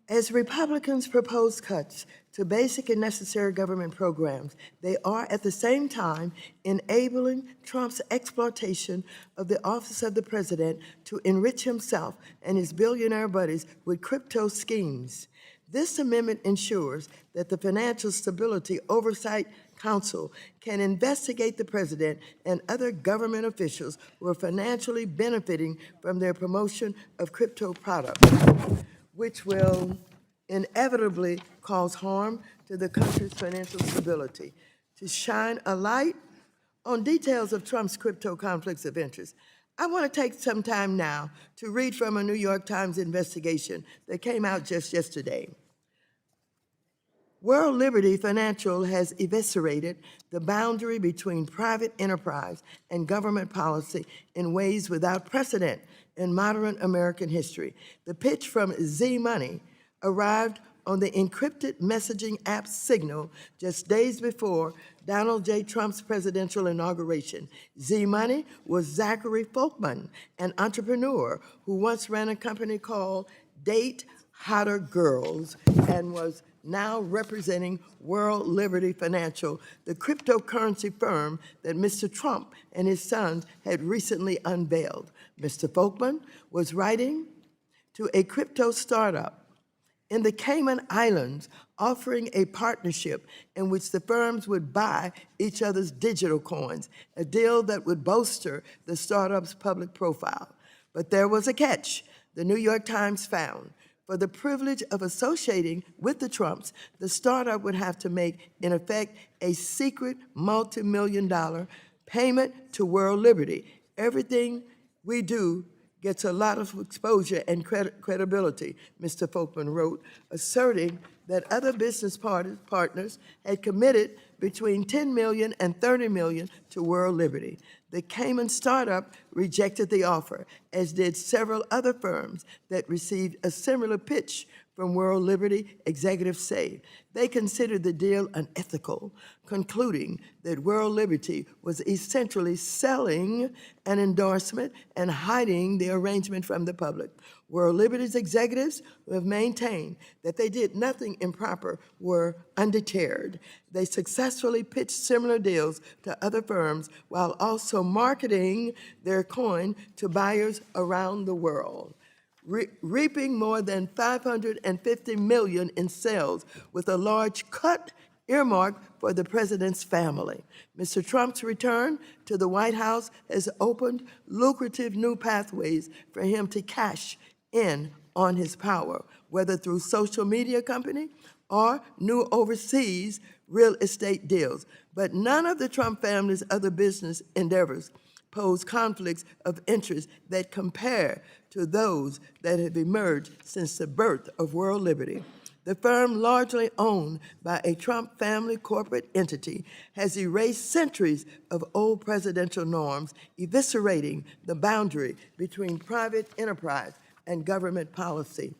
As Republicans propose cuts to basic and necessary government programs, they are at the same time enabling Trump's exploitation of the office of the president to enrich himself and his billionaire buddies with crypto schemes. This amendment ensures that the Financial Stability Oversight Council can investigate the president and other government officials who are financially benefiting from their promotion of crypto products, which will inevitably cause harm to the country's financial stability. To shine a light on details of Trump's crypto conflicts of interest, I want to take some time now to read from a New York Times investigation that came out just yesterday. World Liberty Financial has eviscerated the boundary between private enterprise and government policy in ways without precedent in modern American history. The pitch from ZMoney arrived on the encrypted messaging app Signal just days before Donald J. Trump's presidential inauguration. ZMoney was Zachary Folkman, an entrepreneur who once ran a company called Date Hotter Girls and was now representing World Liberty Financial, the cryptocurrency firm that Mr. Trump and his sons had recently unveiled. Mr. Folkman was writing to a crypto startup in the Cayman Islands, offering a partnership in which the firms would buy each other's digital coins, a deal that would bolster the startup's public profile. But there was a catch, the New York Times found. For the privilege of associating with the Trumps, the startup would have to make, in effect, a secret multi-million-dollar payment to World Liberty. Everything we do gets a lot of exposure and credibility, Mr. Folkman wrote, asserting that other business partners had committed between $10 million and $30 million to World Liberty. The Cayman startup rejected the offer, as did several other firms that received a similar pitch from World Liberty, executives say. They considered the deal unethical, concluding that World Liberty was essentially selling an endorsement and hiding the arrangement from the public. World Liberty's executives, who have maintained that they did nothing improper, were undeterred. They successfully pitched similar deals to other firms while also marketing their coin to buyers around the world, reaping more than $550 million in sales with a large cut earmarked for the president's family. Mr. Trump's return to the White House has opened lucrative new pathways for him to cash in on his power, whether through social media company or new overseas real estate deals. But none of the Trump family's other business endeavors pose conflicts of interest that compare to those that have emerged since the birth of World Liberty. The firm, largely owned by a Trump family corporate entity, has erased centuries of old presidential norms, eviscerating the boundary between private enterprise and government policy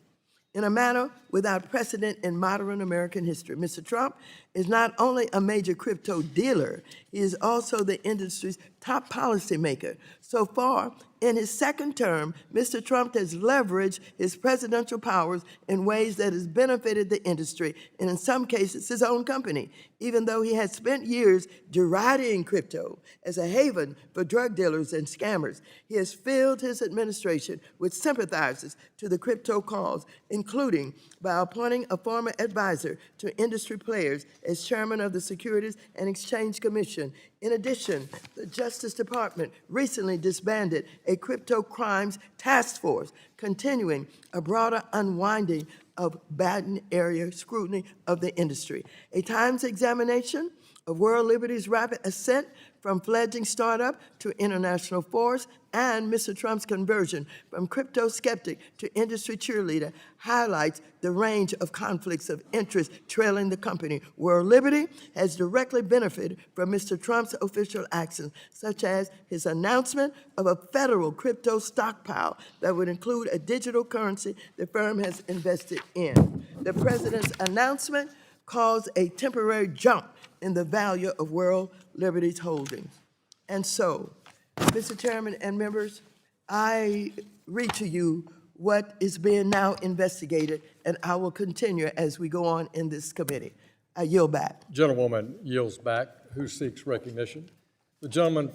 in a manner without precedent in modern American history. Mr. Trump is not only a major crypto dealer, he is also the industry's top policymaker. So far, in his second term, Mr. Trump has leveraged his presidential powers in ways that has benefited the industry, and in some cases, his own company, even though he has spent years deriding crypto as a haven for drug dealers and scammers. He has filled his administration with sympathizers to the crypto cause, including by appointing a former advisor to industry players as chairman of the Securities and Exchange Commission. In addition, the Justice Department recently disbanded a crypto crimes task force, continuing a broader unwinding of Baton area scrutiny of the industry. A Times examination of World Liberty's rapid ascent from fledgling startup to international force and Mr. Trump's conversion from crypto skeptic to industry cheerleader highlights the range of conflicts of interest trailing the company. World Liberty has directly benefited from Mr. Trump's official actions, such as his announcement of a federal crypto stockpile that would include a digital currency the firm has invested in. The president's announcement caused a temporary jump in the value of World Liberty's holdings. And so, Mr. Chairman and members, I read to you what is being now investigated, and I will continue as we go on in this committee. I yield back. Gentlewoman yields back. Who seeks recognition? The gentleman,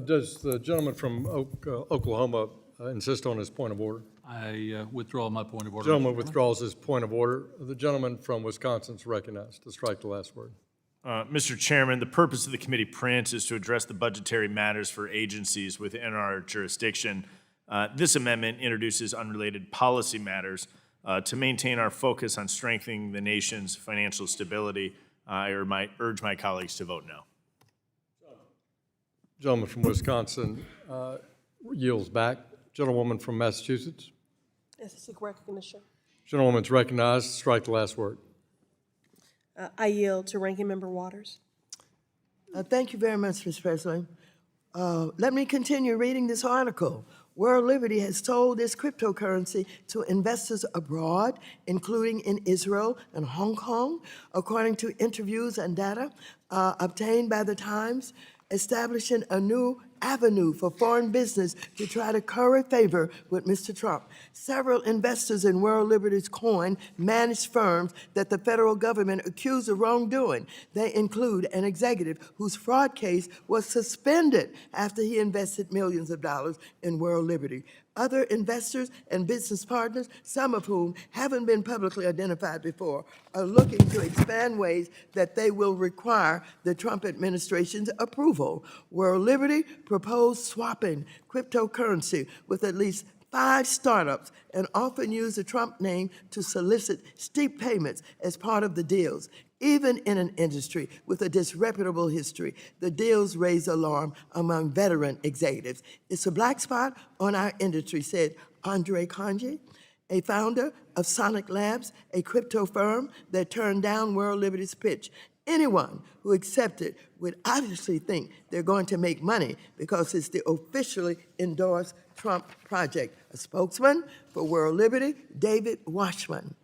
does the gentleman from Oklahoma insist on his point of order? I withdraw my point of order. Gentleman withdraws his point of order. The gentleman from Wisconsin is recognized to strike the last word. Mr. Chairman, the purpose of the committee print is to address the budgetary matters for agencies within our jurisdiction. This amendment introduces unrelated policy matters to maintain our focus on strengthening the nation's financial stability. I urge my colleagues to vote no. Gentleman from Wisconsin yields back. Gentlewoman from Massachusetts. Yes, I seek recognition. Gentlewoman's recognized. Strike the last word. I yield to Ranking Member Waters. Thank you very much, Mr. President. Let me continue reading this article. World Liberty has sold its cryptocurrency to investors abroad, including in Israel and Hong Kong, according to interviews and data obtained by the Times, establishing a new avenue for foreign business to try to curry favor with Mr. Trump. Several investors in World Liberty's coin managed firms that the federal government accused of wrongdoing. They include an executive whose fraud case was suspended after he invested millions of dollars in World Liberty. Other investors and business partners, some of whom haven't been publicly identified before, are looking to expand ways that they will require the Trump administration's approval. World Liberty proposed swapping cryptocurrency with at least 5 startups and often use the Trump name to solicit steep payments as part of the deals. Even in an industry with a disreputable history, the deals raise alarm among veteran executives. It's a black spot on our industry, said Andre Conje, a founder of Sonic Labs, a crypto firm that turned down World Liberty's pitch. Anyone who accepted would obviously think they're going to make money because it's the officially endorsed Trump project. A spokesman for World Liberty, David Washman,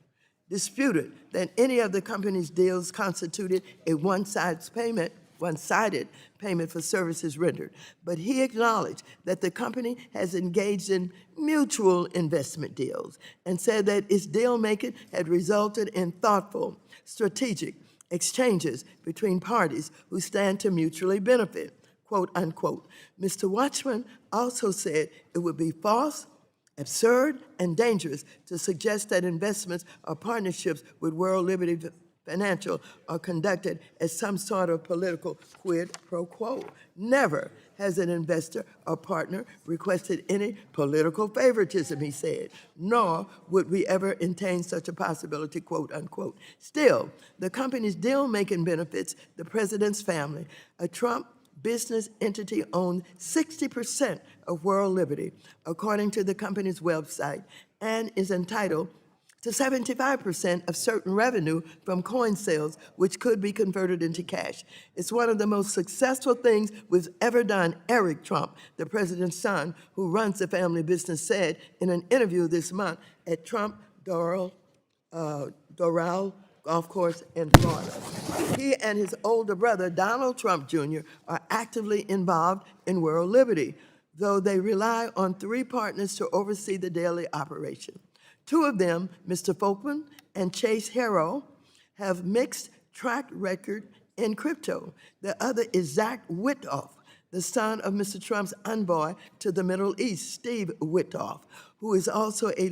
disputed that any of the company's deals constituted a one-sided payment for services rendered. But he acknowledged that the company has engaged in mutual investment deals and said that its deal-making had resulted in thoughtful, strategic exchanges between parties who stand to mutually benefit, quote unquote. Mr. Watchman also said it would be false, absurd, and dangerous to suggest that investments or partnerships with World Liberty Financial are conducted as some sort of political quid pro quo. Never has an investor or partner requested any political favoritism, he said, nor would we ever entertain such a possibility, quote unquote. Still, the company's deal-making benefits the president's family. A Trump business entity owned 60% of World Liberty, according to the company's website, and is entitled to 75% of certain revenue from coin sales, which could be converted into cash. It's one of the most successful things we've ever done, Eric Trump, the president's son, who runs the family business, said in an interview this month at Trump Doral Golf Course in Florida. He and his older brother, Donald Trump Jr., are actively involved in World Liberty, though they rely on 3 partners to oversee the daily operation. 2 of them, Mr. Folkman and Chase Harrow, have mixed track record in crypto. The other is Zach Witoff, the son of Mr. Trump's envoy to the Middle East, Steve Witoff, who is also a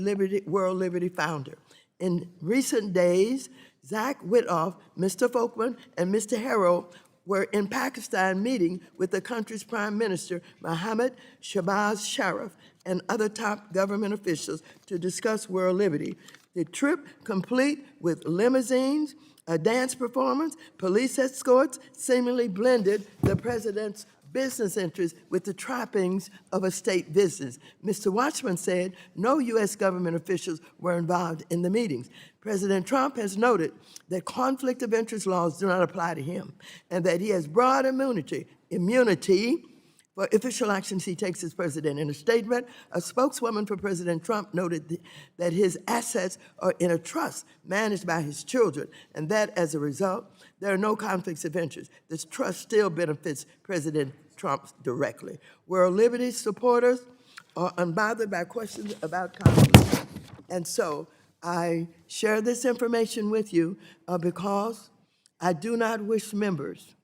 World Liberty founder. In recent days, Zach Witoff, Mr. Folkman, and Mr. Harrow were in Pakistan meeting with the country's Prime Minister, Mohammad Shahbaz Sharif, and other top government officials to discuss World Liberty. The trip, complete with limousines, a dance performance, police escorts, seemingly blended the president's business interests with the trappings of a state business. Mr. Watchman said no U.S. government officials were involved in the meetings. President Trump has noted that conflict of interest laws do not apply to him and that he has broad immunity for official actions he takes as president. In a statement, a spokeswoman for President Trump noted that his assets are in a trust managed by his children, and that as a result, there are no conflicts of interest. This trust still benefits President Trump directly. World Liberty supporters are unbothered by questions about conflicts And so I share this information with you because I do not wish members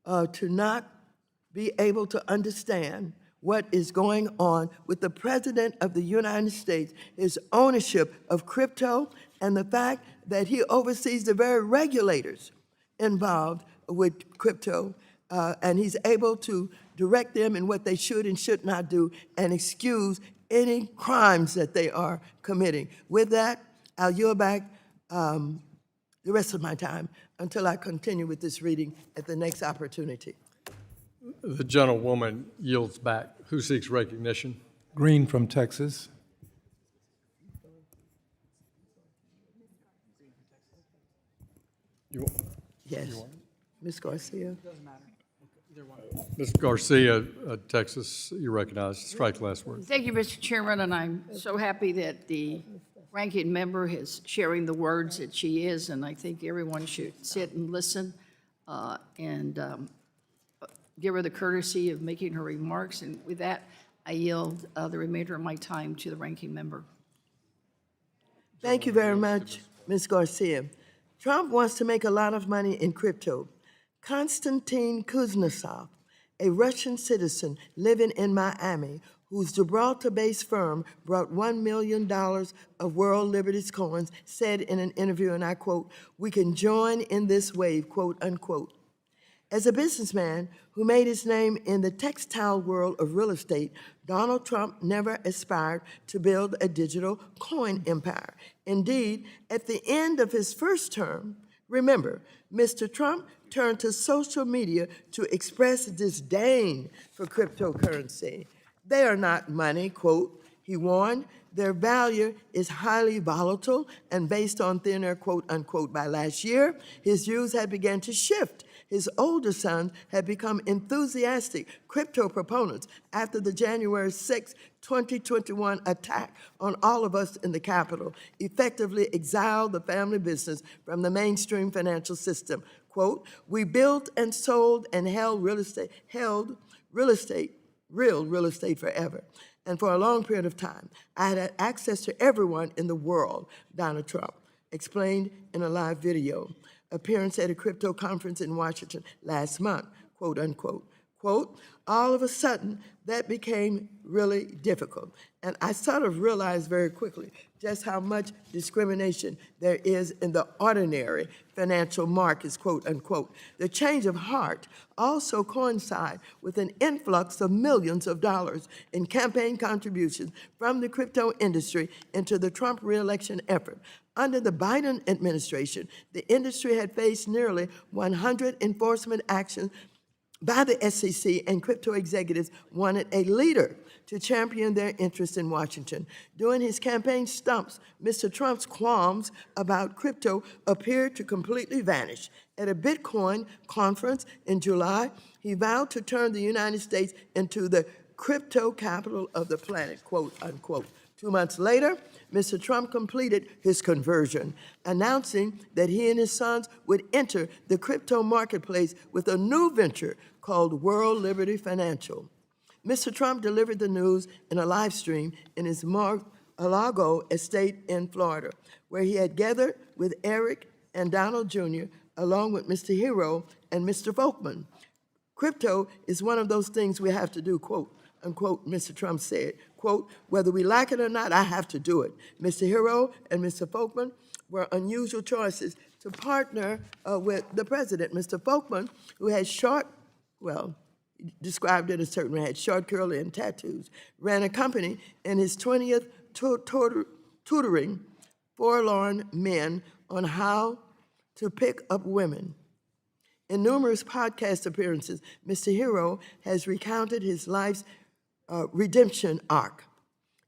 to not be able to understand what is going on with the President of the United States, his ownership of crypto, and the fact that he oversees the very regulators involved with crypto, and he's able to direct them in what they should and should not do and excuse any crimes that they are committing. With that, I'll yield back the rest of my time until I continue with this reading at the next opportunity. The gentlewoman yields back. Who seeks recognition? Green from Texas. Yes. Ms. Garcia? Ms. Garcia, Texas, you recognize. Strike the last word. Thank you, Mr. Chairman, and I'm so happy that the ranking member is sharing the words that she is, and I think everyone should sit and listen and give her the courtesy of making her remarks. And with that, I yield the remainder of my time to the ranking member. Thank you very much, Ms. Garcia. Trump wants to make a lot of money in crypto. Konstantin Kuznetsov, a Russian citizen living in Miami, whose Gibraltar-based firm brought $1 million of World Liberties coins, said in an interview, and I quote, "We can join in this wave," quote unquote. As a businessman who made his name in the textile world of real estate, Donald Trump never aspired to build a digital coin empire. Indeed, at the end of his first term, remember, Mr. Trump turned to social media to express disdain for cryptocurrency. They are not money, quote, he warned. Their value is highly volatile and based on thin air, quote unquote. By last year, his views had begun to shift. His older sons had become enthusiastic crypto proponents after the January 6, 2021 attack on all of us in the Capitol effectively exiled the family business from the mainstream financial system. Quote, "We built and sold and held real estate forever. And for a long period of time, I had access to everyone in the world," Donald Trump explained in a live video appearance at a crypto conference in Washington last month, quote unquote. Quote, "All of a sudden, that became really difficult. And I sort of realized very quickly just how much discrimination there is in the ordinary financial markets," quote unquote. The change of heart also coincide with an influx of millions of dollars in campaign contributions from the crypto industry into the Trump reelection effort. Under the Biden administration, the industry had faced nearly 100 enforcement actions by the SEC, and crypto executives wanted a leader to champion their interests in Washington. During his campaign stumps, Mr. Trump's qualms about crypto appeared to completely vanish. At a Bitcoin conference in July, he vowed to turn the United States into the crypto capital of the planet, quote unquote. 2 months later, Mr. Trump completed his conversion, announcing that he and his sons would enter the crypto marketplace with a new venture called World Liberty Financial. Mr. Trump delivered the news in a live stream in his Mar-a-Lago estate in Florida, where he had gathered with Eric and Donald Jr., along with Mr. Hero and Mr. Folkman. "Crypto is one of those things we have to do," quote unquote, Mr. Trump said. Quote, "Whether we like it or not, I have to do it." Mr. Hero and Mr. Folkman were unusual choices to partner with the president. Mr. Folkman, who had described it a certain way, had short curly and tattoos, ran a company in his 20th tutoring forlorn men on how to pick up women. In numerous podcast appearances, Mr. Hero has recounted his life's redemption arc,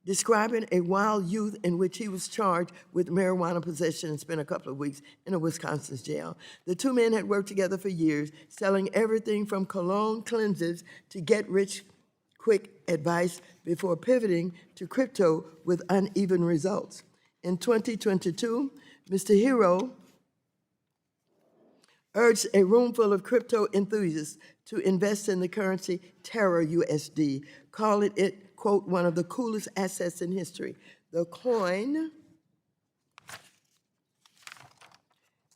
describing a wild youth in which he was charged with marijuana possession and spent a couple of weeks in a Wisconsin jail. The two men had worked together for years, selling everything from cologne cleansers to get-rich-quick advice before pivoting to crypto with uneven results. In 2022, Mr. Hero urged a room full of crypto enthusiasts to invest in the currency Terra USD, calling it, quote, "one of the coolest assets in history." The coin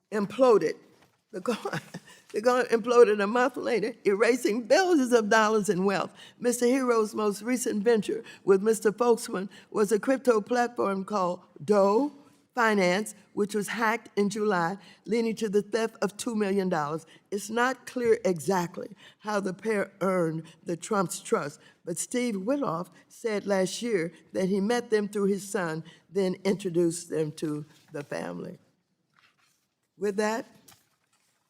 imploded. The coin imploded a month later, erasing billions of dollars in wealth. Mr. Hero's most recent venture with Mr. Folkman was a crypto platform called Doe Finance, which was hacked in July, leading to the theft of $2 million. It's not clear exactly how the pair earned the Trump's trust, but Steve Witkoff said last year that he met them through his son, then introduced them to the family. With that,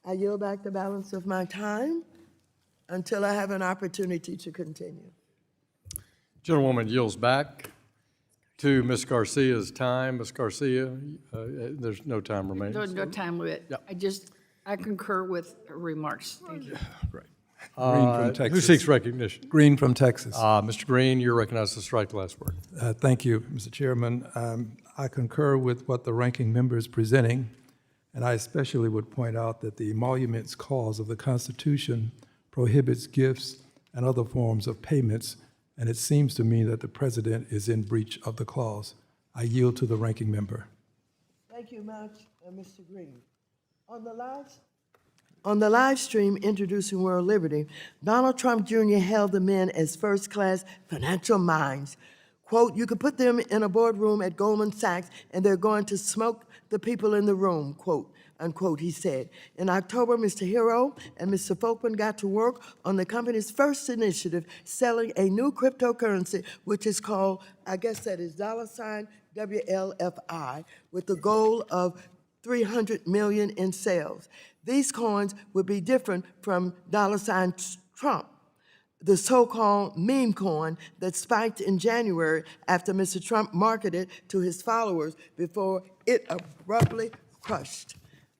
I yield back the balance of my time until I have an opportunity to continue. Gentlewoman yields back to Ms. Garcia's time. Ms. Garcia, there's no time remaining. No time limit. I concur with her remarks. Thank you. Great. Green from Who Texas. seeks recognition? Green from Texas. Mr. Green, you're recognized to strike the last word. Thank you, Mr. Chairman. I concur with what the ranking member is presenting, and I especially would point out that the Emoluments Clause of the Constitution prohibits gifts and other forms of payments, and it seems to me that the president is in breach of the clause. I yield to the ranking member. Thank you much, Mr. Green. On the live stream introducing World Liberty, Donald Trump Jr. hailed the men as first-class financial minds. Quote, you could put them in a boardroom at Goldman Sachs and they're going to smoke the people in the room, quote, unquote, he said. In October, Mr. Hero and Mr. Folkman got to work on the company's first initiative, selling a new cryptocurrency, which is called, I guess that is $WLFI, with the goal of $300 million in sales. These coins would be different from $Trump, the so-called meme coin that spiked in January after Mr. Trump marketed to his followers before it abruptly crushed.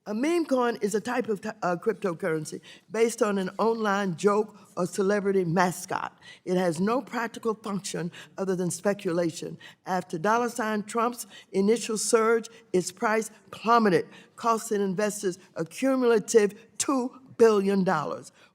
A meme coin is a type of cryptocurrency based on an online joke or celebrity mascot. It has no practical function other than speculation. After $Trump's initial surge, its price plummeted, costing investors a cumulative $2 billion.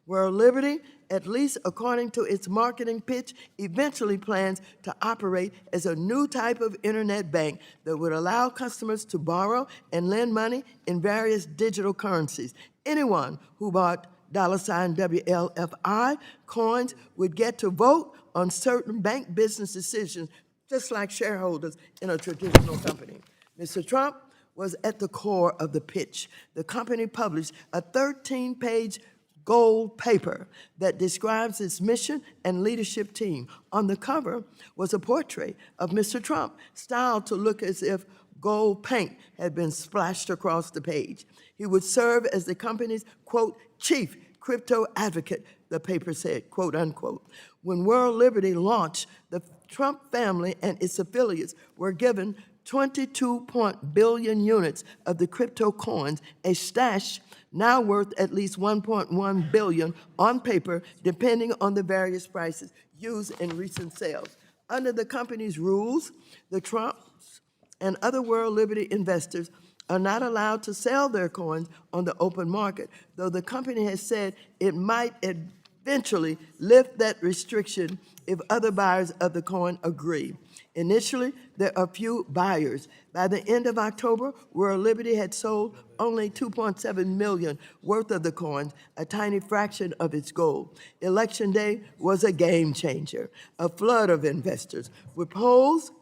World Liberty, at least according to its marketing pitch, eventually plans to operate as a new type of internet bank that would allow customers to borrow and lend money in various digital currencies. Anyone who bought $WLFI coins would get to vote on certain bank business decisions, just like shareholders in a traditional company. Mr. Trump was at the core of the pitch. The company published a 13-page gold paper that describes its mission and leadership team. On the cover was a portrait of Mr. Trump, styled to look as if gold paint had been splashed across the page. He would serve as the company's, quote, chief crypto advocate, the paper said, quote, unquote. When World Liberty launched, the Trump family and its affiliates were given 22 billion units of the crypto coins, a stash now worth at least 1.1 billion on paper, depending on the various prices used in recent sales. Under the company's rules, the Trumps and other World Liberty investors are not allowed to sell their coins on the open market, though the company has said it might eventually lift that restriction if other buyers of the coin agree. Initially, there are few buyers. By the end of October, World Liberty had sold only 2.7 million worth of the coins, a tiny fraction of its goal. Election day was a game changer. A flood of investors with polls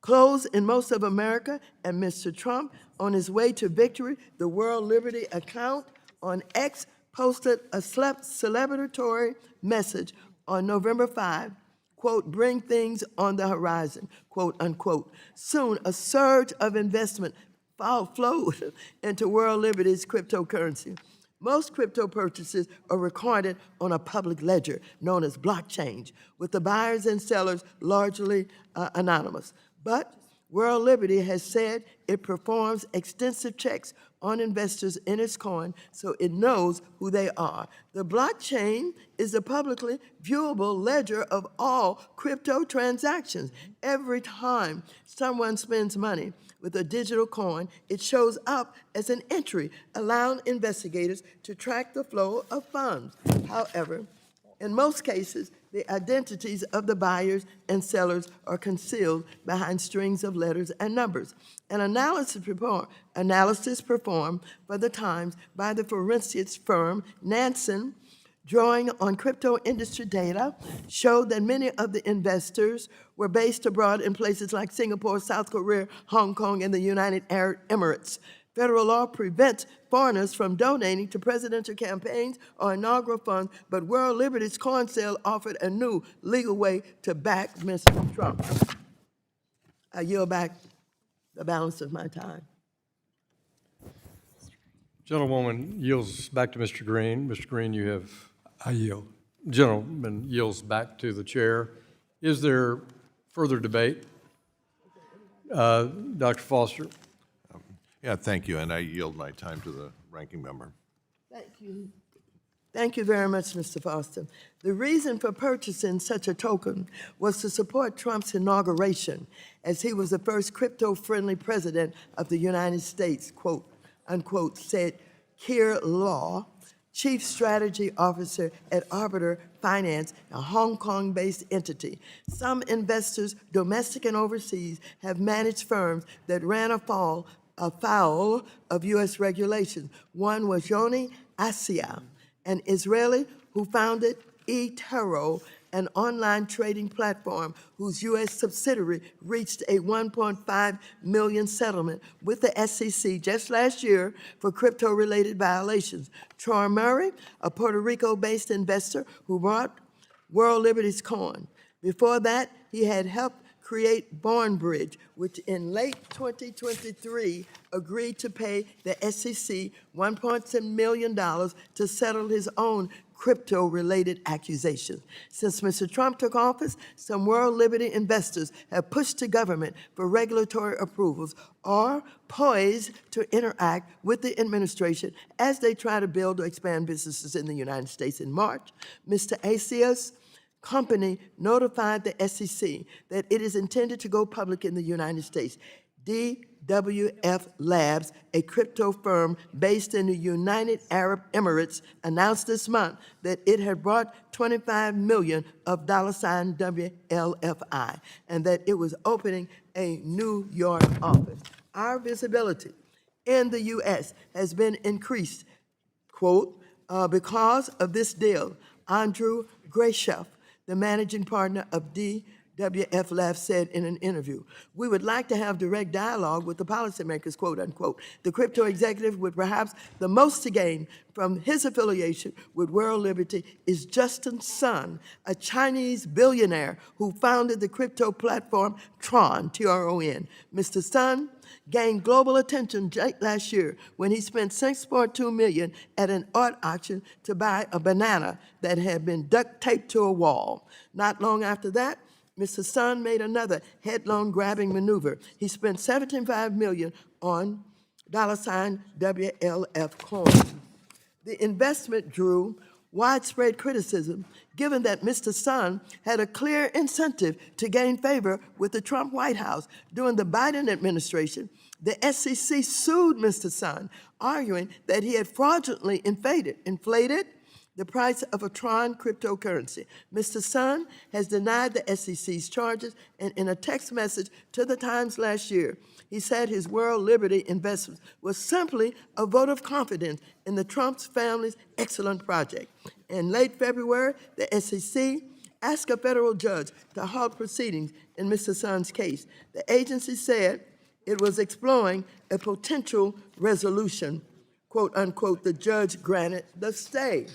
closed in most of America, and Mr. Trump, on his way to victory, the World Liberty account on X posted a celebratory message on November 5, quote, bring things on the horizon, quote, unquote. Soon, a surge of investment flowed into World Liberty's cryptocurrency. Most crypto purchases are recorded on a public ledger known as blockchain, with the buyers and sellers largely anonymous. But World Liberty has said it performs extensive checks on investors in its coin so it knows who they are. The blockchain is a publicly viewable ledger of all crypto transactions. Every time someone spends money with a digital coin, it shows up as an entry, allowing investigators to track the flow of funds. However, in most cases, The identities of the buyers and sellers are concealed behind strings of letters and numbers. An analysis performed for the Times by the forensics firm Nansen, drawing on crypto industry data, showed that many of the investors were based abroad in places like Singapore, South Korea, Hong Kong, and the United Arab Emirates. Federal law prevents foreigners from donating to presidential campaigns or inaugural funds, but World Liberty's coin sale offered a new legal way to back Mr. Trump. I yield back the balance of my time. Gentlewoman yields back to Mr. Green. Mr. Green, you have, I yield. gentleman yields back to the chair. Is there further debate? Dr. Foster? Yeah, thank you, and I yield my time to the ranking member. Thank you. Thank you very much, Mr. Foster. The reason for purchasing such a token was to support Trump's inauguration, as he was the first crypto-friendly president of the United States, quote, unquote, said Keir Law, Chief Strategy Officer at Arbiter Finance, a Hong Kong-based entity. Some investors, domestic and overseas, have managed firms that ran afoul of U.S. regulations. One was Yoni Asia, an Israeli who founded eToro, an online trading platform whose U.S. subsidiary reached a $1.5 million settlement with the SEC just last year for crypto-related violations. Troy Murray, a Puerto Rico-based investor who bought World Liberty's coin. Before that, he had helped create Bornbridge, which in late 2023 agreed to pay the SEC $1.7 million to settle his own crypto-related accusations. Since Mr. Trump took office, some World Liberty investors have pushed to government for regulatory approvals or poised to interact with the administration as they try to build or expand businesses in the United States. In March, Mr. Asia's company notified the SEC that it is intended to go public in the United States. DWF Labs, a crypto firm based in the United Arab Emirates, announced this month that it had brought $25 million of $WLFI and that it was opening a New York office. Our visibility in the U.S. has been increased, quote, because of this deal. Andrew Graychef, the managing partner of DWF Labs, said in an interview, "We would like to have direct dialogue with the policymakers," quote unquote. The crypto executive with perhaps the most to gain from his affiliation with World Liberty is Justin Sun, a Chinese billionaire who founded the crypto platform Tron, T-R-O-N. Mr. Sun gained global attention late last year when he spent $6.2 million at an art auction to buy a banana that had been duct taped to a wall. Not long after that, Mr. Sun made another headlong-grabbing maneuver. He spent $75 million on $WLF coins. The investment drew widespread criticism, given that Mr. Sun had a clear incentive to gain favor with the Trump White House. During the Biden administration, the SEC sued Mr. Sun, arguing that he had fraudulently inflated the price of a Tron cryptocurrency. Mr. Sun has denied the SEC's charges, and in a text message to the Times last year, he said his World Liberty investment was simply a vote of confidence in the Trump family's excellent project. In late February, the SEC asked a federal judge to halt proceedings in Mr. Sun's case. The agency said it was exploring a potential resolution, quote unquote. The judge granted the stay.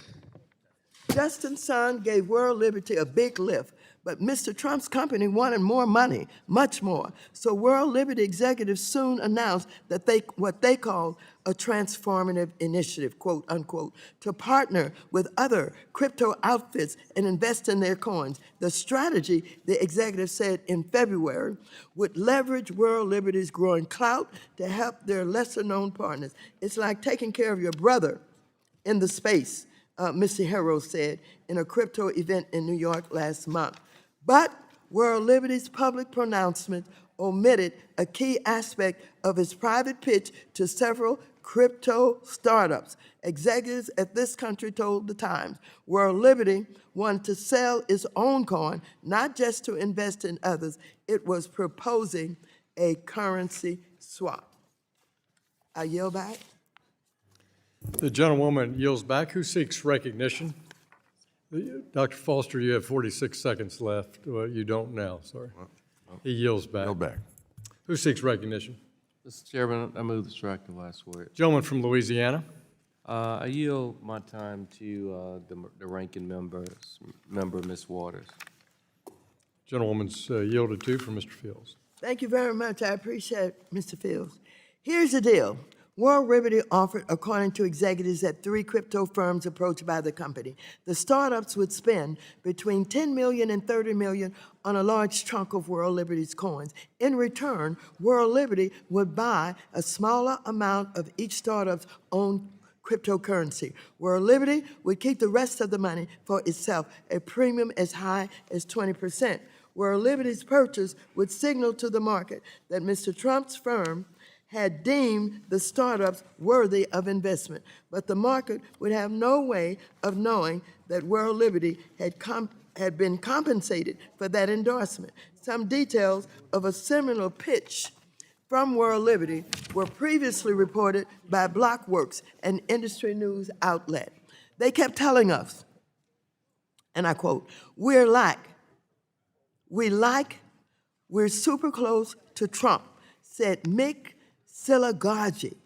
Justin Sun gave World Liberty a big lift, but Mr. Trump's company wanted more money, much more. So World Liberty executives soon announced that what they called a transformative initiative, quote unquote, to partner with other crypto outfits and invest in their coins. The strategy, the executive said in February, would leverage World Liberty's growing clout to help their lesser-known partners. It's like taking care of your brother in the space, Mr. Harrow said in a crypto event in New York last month. But World Liberty's public pronouncements omitted a key aspect of his private pitch to several crypto startups. Executives at this country told the Times World Liberty wanted to sell its own coin, not just to invest in others. It was proposing a currency swap. I yield back. The gentlewoman yields back. Who seeks recognition? Dr. Foster, you have 46 seconds left. Well, you don't now, sorry. He yields back. Yield back. Who seeks recognition? Mr. Chairman, I move to strike the last word. Gentleman from Louisiana. I yield my time to the ranking member, Ms. Waters. Gentlewoman's yielded to from Mr. Fields. Thank you very much. I appreciate it, Mr. Fields. Here's the deal. World Liberty offered, according to executives at 3 crypto firms approached by the company, the startups would spend between $10 million and $30 million on a large chunk of World Liberty's coins. In return, World Liberty would buy a smaller amount of each startup's own cryptocurrency. World Liberty would keep the rest of the money for itself, a premium as high as 20%. World Liberty's purchase would signal to the market that Mr. Trump's firm had deemed the startups worthy of investment, but the market would have no way of knowing that World Liberty had been compensated for that endorsement. Some details of a similar pitch from World Liberty were previously reported by Blockworks, an industry news outlet. They kept telling us, and I quote, we're super close to Trump, said Mick Silagaji,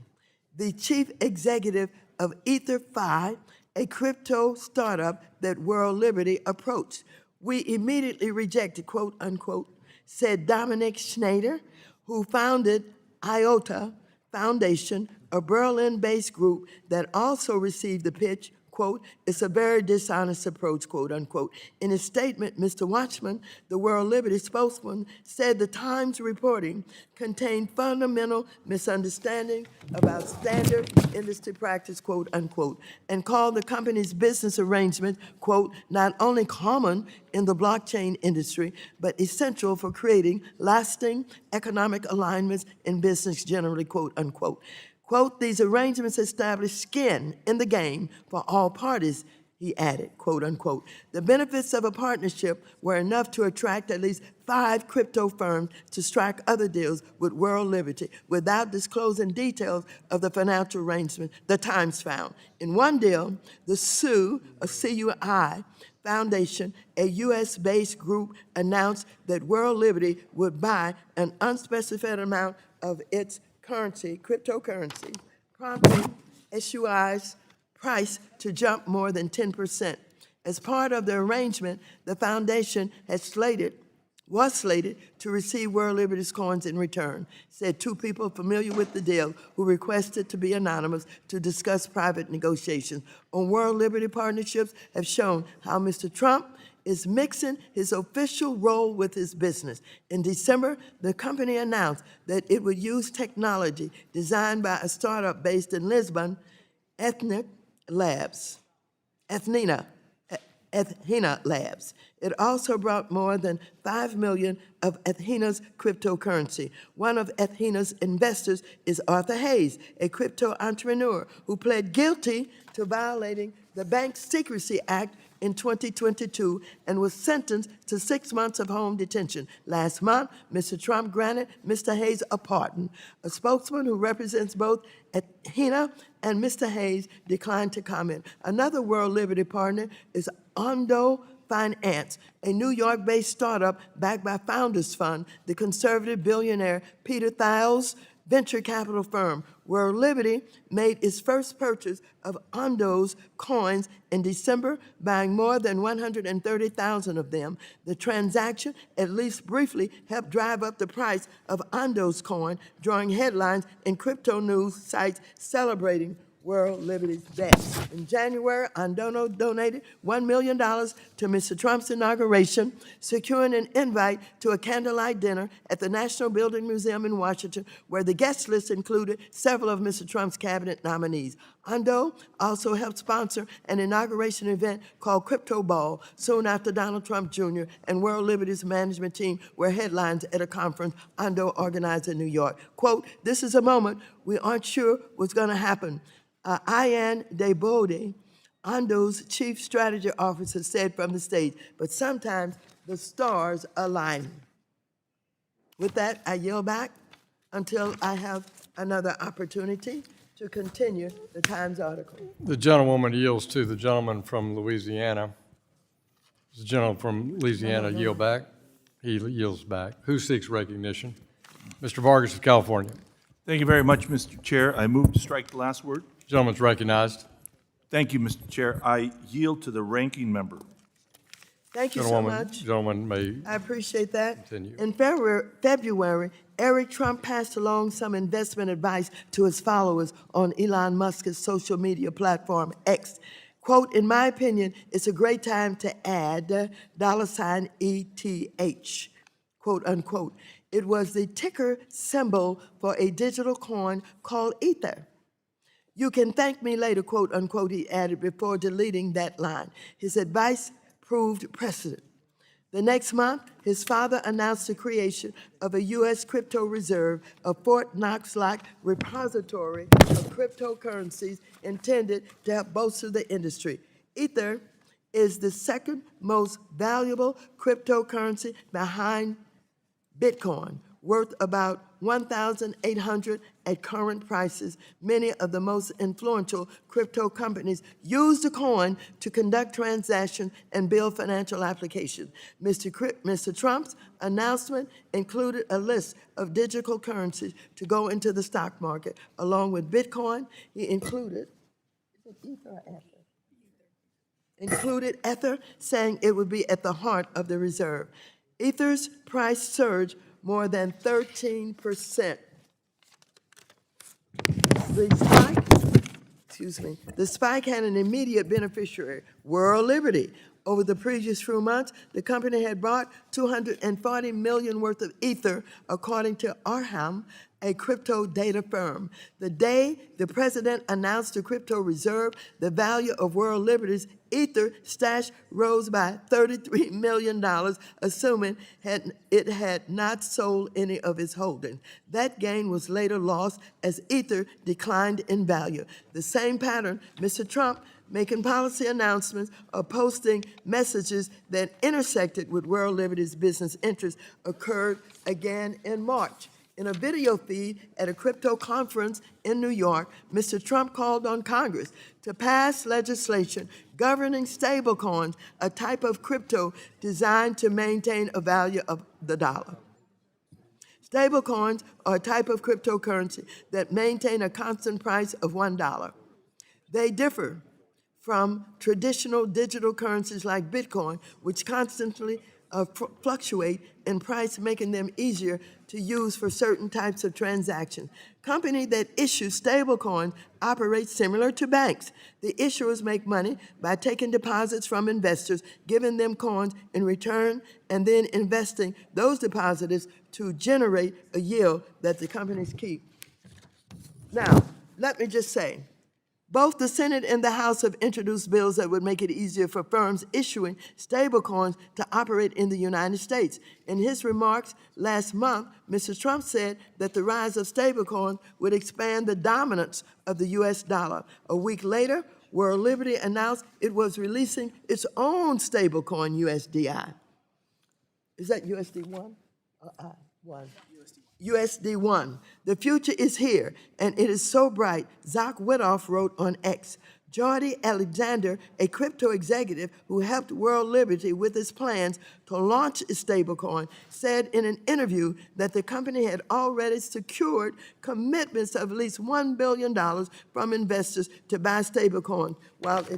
the chief executive of EtherFi, a crypto startup that World Liberty approached. We immediately rejected, quote unquote, said Dominic Schneider, who founded IOTA Foundation, a Berlin-based group that also received the pitch, quote, it's a very dishonest approach, quote unquote. In his statement, Mr. Watchman, the World Liberty spokesman, said the Times reporting contained fundamental misunderstanding about standard industry practice, quote unquote, and called the company's business arrangement, quote, not only common in the blockchain industry, but essential for creating lasting economic alignments in business generally, quote unquote. Quote, these arrangements establish skin in the game for all parties, he added, quote unquote. The benefits of a partnership were enough to attract at least 5 crypto firms to strike other deals with World Liberty without disclosing details of the financial arrangement, the Times found. In one deal, the CUI Foundation, a U.S.-based group, announced that World Liberty would buy an unspecified amount of its cryptocurrency, prompting SUI's price to jump more than 10%. As part of the arrangement, the foundation was slated to receive World Liberty's coins in return, said 2 people familiar with the deal who requested to be anonymous to discuss private negotiations on World Liberty partnerships have shown how Mr. Trump is mixing his official role with his business. In December, the company announced that it would use technology designed by a startup based in Lisbon, Athena Labs. It also brought more than $5 million of Athena's cryptocurrency. One of Athena's investors is Arthur Hayes, a crypto entrepreneur who pled guilty to violating the Bank Secrecy Act in 2022 and was sentenced to 6 months of home detention. Last month, Mr. Trump granted Mr. Hayes a pardon. A spokesman who represents both Athena and Mr. Hayes declined to comment. Another World Liberty partner is Ondo Finance, a New York-based startup backed by Founders Fund, the conservative billionaire Peter Thiel's venture capital firm. World Liberty made its first purchase of Ondo's coins in December, buying more than 130,000 of them. The transaction, at least briefly, helped drive up the price of Ondo's coin, drawing headlines in crypto news sites celebrating World Liberty's bet. In January, Andono donated $1 million to Mr. Trump's inauguration, securing an invite to a candlelight dinner at the National Building Museum in Washington, where the guest list included several of Mr. Trump's cabinet nominees. Ando also helped sponsor an inauguration event called Crypto Ball soon after Donald Trump Jr. and World Liberty's management team were headlines at a conference Ando organized in New York. Quote, "This is a moment we aren't sure what's going to happen." Ian Debode, Ando's chief strategy officer, said from the stage, "But sometimes the stars align." With that, I yield back until I have another opportunity to continue the Times article. The gentlewoman yields to the gentleman from Louisiana. Does the gentleman from Louisiana yield back? He yields back. Who seeks recognition? Mr. Vargas of California. Thank you very much, Mr. Chair. I move to strike the last word. Gentleman's recognized. Thank you, Mr. Chair. I yield to the ranking member. Thank you so much. Gentleman may I appreciate that. continue. In February, Eric Trump passed along some investment advice to his followers on Elon Musk's social media platform, X. Quote, "In my opinion, it's a great time to add $ETH, quote unquote. It was the ticker symbol for a digital coin called Ether. You can thank me later, quote unquote," he added before deleting that line. His advice proved precedent. The next month, his father announced the creation of a U.S. crypto reserve, a Fort Knox-like repository of cryptocurrencies intended to help bolster the industry. Ether is the second most valuable cryptocurrency behind Bitcoin, worth about $1,800 at current prices. Many of the most influential crypto companies use the coin to conduct transactions and build financial applications. Mr. Trump's announcement included a list of digital currencies to go into the stock market. Along with Bitcoin, he included, is it Ether or Ether? Included Ether, saying it would be at the heart of the reserve. Ether's price surged more than 13%. The spike had an immediate beneficiary, World Liberty. Over the previous few months, the company had bought $240 million worth of Ether, according to Arham, a crypto data firm. The day the president announced the crypto reserve, the value of World Liberty's Ether stash rose by $33 million, assuming it had not sold any of its holdings. That gain was later lost as Ether declined in value. The same pattern, Mr. Trump making policy announcements or posting messages that intersected with World Liberty's business interests occurred again in March. In a video feed at a crypto conference in New York, Mr. Trump called on Congress to pass legislation governing stablecoins, a type of crypto designed to maintain a value of the dollar. Stablecoins are a type of cryptocurrency that maintain a constant price of $1. They differ from traditional digital currencies like Bitcoin, which constantly fluctuate in price, making them easier to use for certain types of transactions. Companies that issue stablecoins operate similar to banks. The issuers make money by taking deposits from investors, giving them coins in return, and then investing those depositors to generate a yield that the companies keep. Now, let me just say, both the Senate and the House have introduced bills that would make it easier for firms issuing stablecoins to operate in the United States. In his remarks last month, Mr. Trump said that the rise of stablecoins would expand the dominance of the U.S. dollar. A week later, World Liberty announced it was releasing its own stablecoin, USDI. Is that USD1 or I1? USD1. The future is here, and it is so bright. Zach Widoff wrote on X. Jordi Alexander, a crypto executive who helped World Liberty with its plans to launch its stablecoin, said in an interview that the company had already secured commitments of at least $1 billion from investors to buy stablecoin once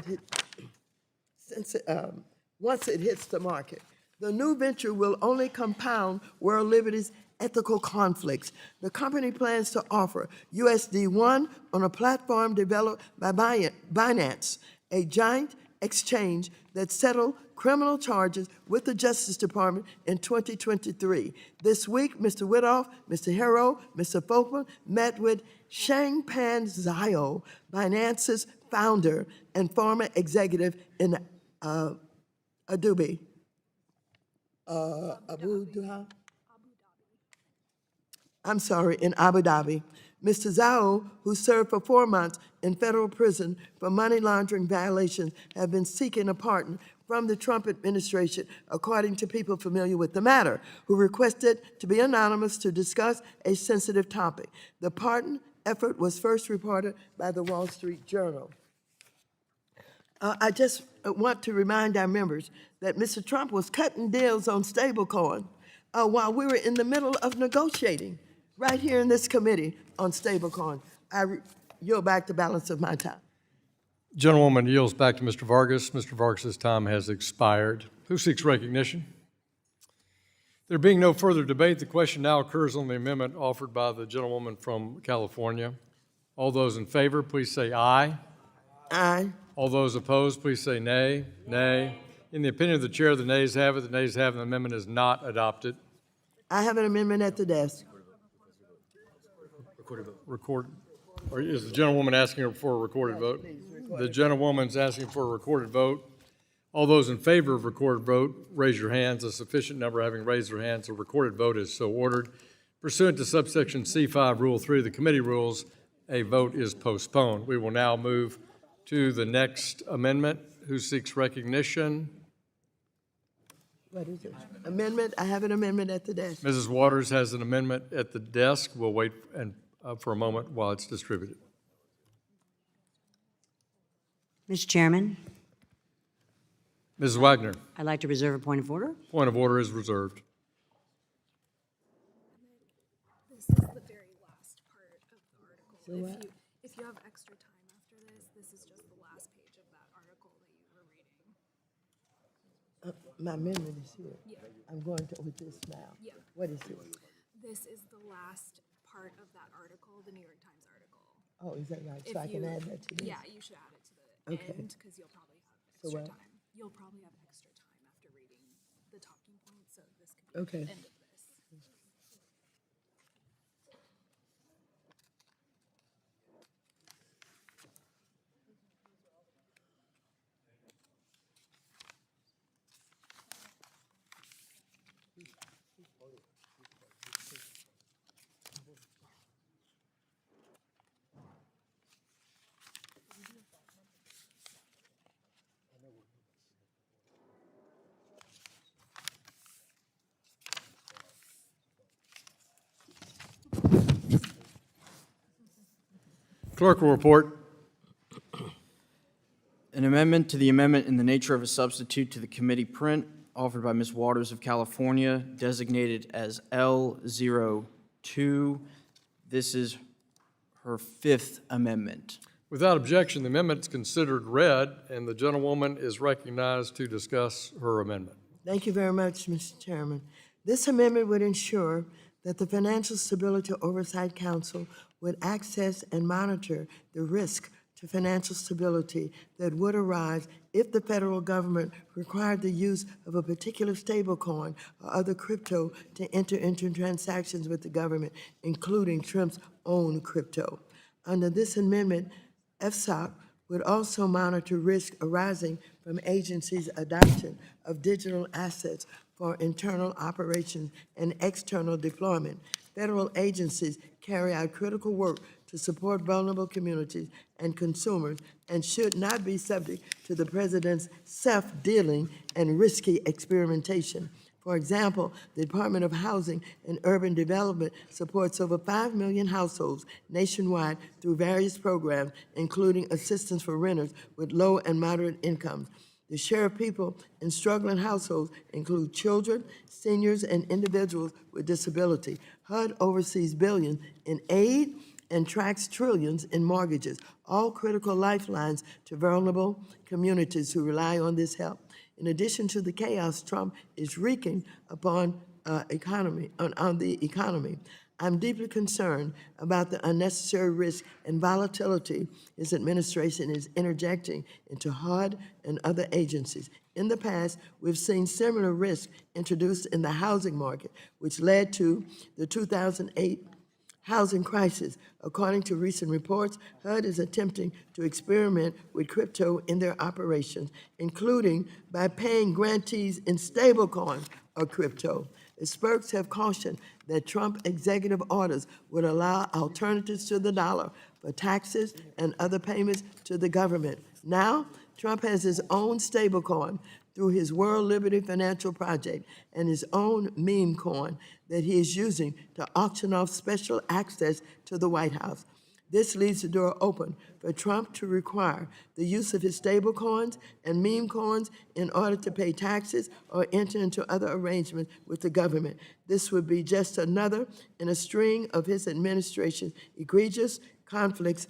it hits the market. The new venture will only compound World Liberty's ethical conflicts. The company plans to offer USD1 on a platform developed by Binance, a giant exchange that settled criminal charges with the Justice Department in 2023. This week, Mr. Widoff, Mr. Hero, Mr. Folkman met with Changpan Zhao, Binance's founder and former executive in Abu Dhabi. Mr. Zhao, who served for 4 months in federal prison for money laundering violations, have been seeking a pardon from the Trump administration, according to people familiar with the matter, who requested to be anonymous to discuss a sensitive topic. The pardon effort was first reported by the Wall Street Journal. I just want to remind our members that Mr. Trump was cutting deals on stablecoin while we were in the middle of negotiating right here in this committee on stablecoin. I yield back the balance of my time. Gentlewoman yields back to Mr. Vargas. Mr. Vargas's time has expired. Who seeks recognition? There being no further debate, the question now occurs on the amendment offered by the gentlewoman from California. All those in favor, please say aye. Aye. All those opposed, please say nay. Nay. In the opinion of the chair, the nays have it. The nays have it. The amendment is not adopted. I have an amendment at the desk. Record. Or is the gentlewoman asking for a recorded vote? The gentlewoman's asking for a recorded vote. All those in favor of recorded vote, raise your hands. A sufficient number having raised their hands, a recorded vote is so ordered. Pursuant to subsection C5, Rule 3 of the committee rules, a vote is postponed. We will now move to the next amendment. Who seeks recognition? What is it? Amendment, I have an amendment at the desk. Mrs. Waters has an amendment at the desk. We'll wait for a moment while it's distributed. Mr. Chairman, Mrs. Wagner, I'd like to reserve a point of order. point of order is reserved. This is the very last part of the article. If you have extra time after this is just the last page of that article that you were reading. My amendment is here. Yeah. I'm going to with this now. Yeah. What is it? This is the last part of that article, the New York Times article. Oh, is that right? If So I can you- add that to this? Yeah, you should add it to the Okay. end, because you'll probably have So extra what? time. You'll probably have extra time after reading the talking points, so this could be Okay. the end of this. Clerk will report. An amendment to the amendment in the nature of a substitute to the committee print offered by Ms. Waters of California, designated as L02. This is her fifth amendment. Without objection, the amendment is considered read, and the gentlewoman is recognized to discuss her amendment. Thank you very much, Mr. Chairman. This amendment would ensure that the Financial Stability Oversight Council would access and monitor the risk to financial stability that would arise if the federal government required the use of a particular stablecoin or other crypto to enter into transactions with the government, including Trump's own crypto. Under this amendment, FSOC would also monitor risk arising from agencies' adoption of digital assets for internal operations and external deployment. Federal agencies carry out critical work to support vulnerable communities and consumers and should not be subject to the president's self-dealing and risky experimentation. For example, the Department of Housing and Urban Development supports over 5 million households nationwide through various programs, including assistance for renters with low and moderate incomes. The share of people in struggling households include children, seniors, and individuals with disability. HUD oversees billions in aid and tracks trillions in mortgages, all critical lifelines to vulnerable communities who rely on this help. In addition to the chaos Trump is wreaking upon on the economy. I'm deeply concerned about the unnecessary risk and volatility his administration is interjecting into HUD and other agencies. In the past, we've seen similar risks introduced in the housing market, which led to the 2008 housing crisis. According to recent reports, HUD is attempting to experiment with crypto in their operations, including by paying grantees in stablecoin or crypto. Experts have cautioned that Trump executive orders would allow alternatives to the dollar for taxes and other payments to the government. Now, Trump has his own stablecoin through his World Liberty Financial Project and his own meme coin that he is using to auction off special access to the White House. This leaves the door open for Trump to require the use of his stable coins and meme coins in order to pay taxes or enter into other arrangements with the government. This would be just another in a string of his administration's egregious conflicts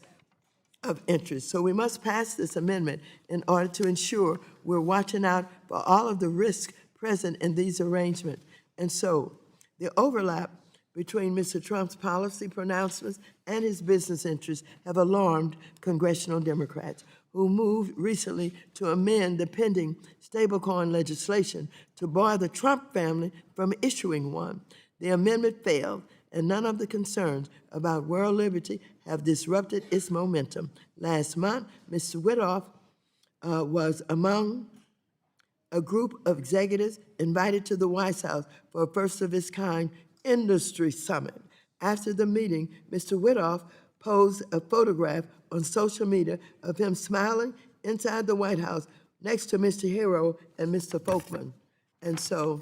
of interest. So we must pass this amendment in order to ensure we're watching out for all of the risks present in these arrangements. And so the overlap between Mr. Trump's policy pronouncements and his business interests have alarmed congressional Democrats, who moved recently to amend the pending stablecoin legislation to bar the Trump family from issuing one. The amendment failed, and none of the concerns about world liberty have disrupted its momentum. Last month, Mr. Whittoff was among a group of executives invited to the White House for a first-of-its-kind industry summit. After the meeting, Mr. Whittoff posed a photograph on social media of him smiling inside the White House next to Mr. Hero and Mr. Folkman. And so,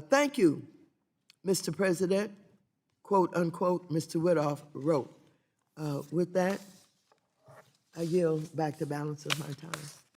thank you, Mr. President, quote unquote, Mr. Whittoff wrote. With that, I yield back the balance of my time.